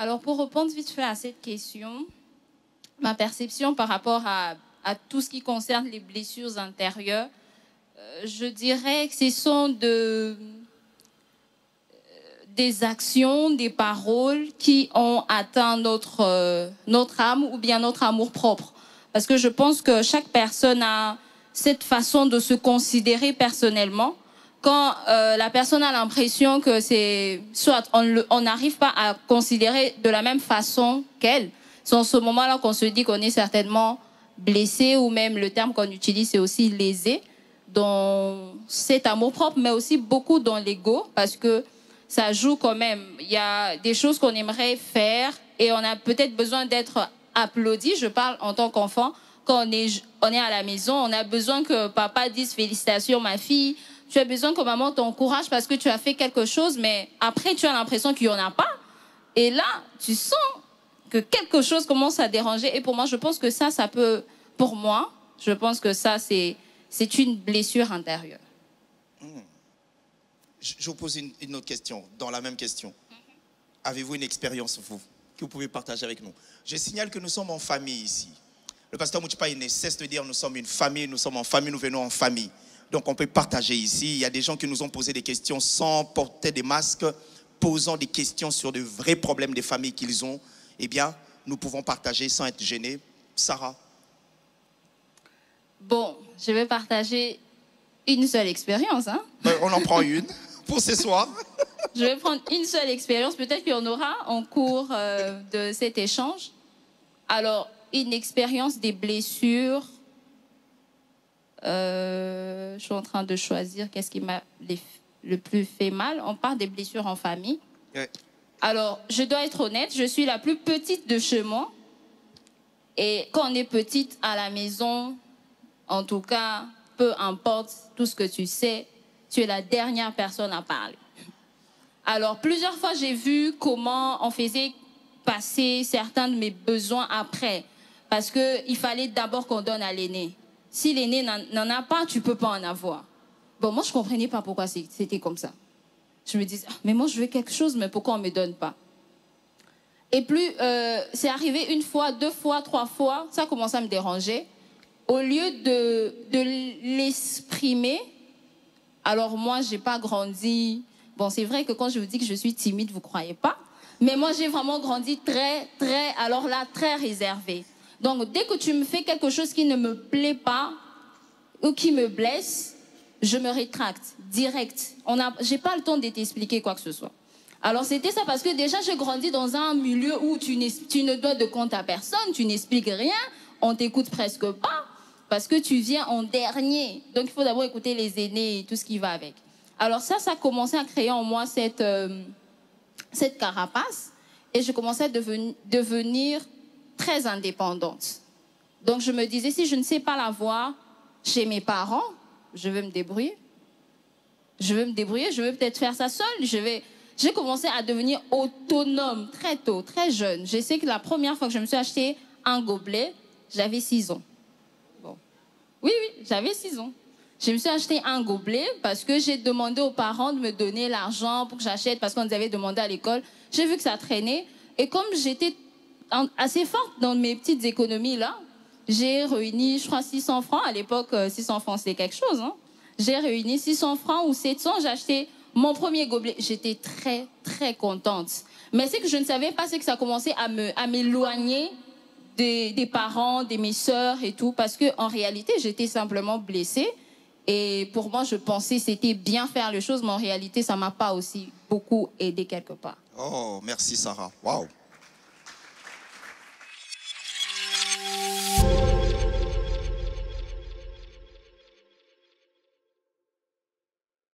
Alors, pour répondre vite fait à cette question, ma perception par rapport à tout ce qui concerne les blessures intérieures, je dirais que ce sont des actions, des paroles qui ont atteint notre âme ou bien notre amour propre. Parce que je pense que chaque personne a cette façon de se considérer personnellement. Quand la personne a l'impression que c'est soit on n'arrive pas à considérer de la même façon qu'elle, c'est en ce moment-là qu'on se dit qu'on est certainement blessé, ou même le terme qu'on utilise c'est aussi lésé dans cet amour-propre, mais aussi beaucoup dans l'ego, parce que ça joue quand même. Il y a des choses qu'on aimerait faire et on a peut-être besoin d'être applaudi. Je parle en tant qu'enfant. Quand on est à la maison, on a besoin que papa dise félicitations ma fille. Tu as besoin que maman t'encourage parce que tu as fait quelque chose, mais après tu as l'impression qu'il n'y en a pas. Et là, tu sens que quelque chose commence à déranger. Et pour moi, je pense que ça peut... Pour moi, je pense que ça, c'est une blessure intérieure. Je vous pose une autre question, dans la même question. Avez-vous une expérience, vous, que vous pouvez partager avec nous? Je signale que nous sommes en famille ici. Le pasteur Moutipa, il ne cesse de dire nous sommes une famille, nous sommes en famille, nous venons en famille. Donc on peut partager ici. Il y a des gens qui nous ont posé des questions sans porter des masques, posant des questions sur de vrais problèmes des familles qu'ils ont. Eh bien, nous pouvons partager sans être gênés. Sarah? Bon, je vais partager une seule expérience. Hein? On en prend une pour ce soir. Je vais prendre une seule expérience. Peut-être qu'il y en aura en cours de cet échange. Alors, une expérience des blessures. Je suis en train de choisir qu'est-ce qui m'a le plus fait mal. On parle des blessures en famille. Ouais. Alors, je dois être honnête, je suis la plus petite de chez moi. Et quand on est petite à la maison, en tout cas, peu importe tout ce que tu sais, tu es la dernière personne à parler. Alors, plusieurs fois, j'ai vu comment on faisait passer certains de mes besoins après. Parce qu'il fallait d'abord qu'on donne à l'aîné. Si l'aîné n'en a pas, tu ne peux pas en avoir. Bon, moi, je ne comprenais pas pourquoi c'était comme ça. Je me disais, mais moi, je veux quelque chose, mais pourquoi on ne me donne pas? Et plus, c'est arrivé une fois, deux fois, trois fois, ça a commencé à me déranger. Au lieu de l'exprimer, alors moi, je n'ai pas grandi. Bon, c'est vrai que quand je vous dis que je suis timide, vous ne croyez pas. Mais moi, j'ai vraiment grandi alors là, très réservée. Donc, dès que tu me fais quelque chose qui ne me plaît pas ou qui me blesse, je me rétracte, direct. Je n'ai pas le temps de t'expliquer quoi que ce soit. Alors, c'était ça parce que déjà, j'ai grandi dans un milieu où tu ne dois de compte à personne, tu n'expliques rien, on t'écoute presque pas parce que tu viens en dernier. Donc, il faut d'abord écouter les aînés et tout ce qui va avec. Alors ça a commencé à créer en moi cette carapace et je commençais à devenir très indépendante. Donc, je me disais, si je ne sais pas la voir chez mes parents, je vais me débrouiller. Je vais peut-être faire ça seule. J'ai commencé à devenir autonome très tôt, très jeune. Je sais que la première fois que je me suis acheté un gobelet, j'avais 6 ans. Bon. Oui, j'avais 6 ans. Je me suis acheté un gobelet parce que j'ai demandé aux parents de me donner l'argent pour que j'achète parce qu'on nous avait demandé à l'école. J'ai vu que ça traînait. Et comme j'étais assez forte dans mes petites économies là, j'ai réuni, je crois, 600 francs. À l'époque, 600 francs, c'était quelque chose. Hein. J'ai réuni 600 francs ou 700. J'ai acheté mon premier gobelet. J'étais très, très contente. Mais ce que je ne savais pas, c'est que ça commençait à m'éloigner des parents, de mes sœurs et tout. Parce qu'en réalité, j'étais simplement blessée. Et pour moi, je pensais que c'était bien faire les choses. Mais en réalité, ça ne m'a pas aussi beaucoup aidé quelque part. Oh, merci Sarah. Waouh.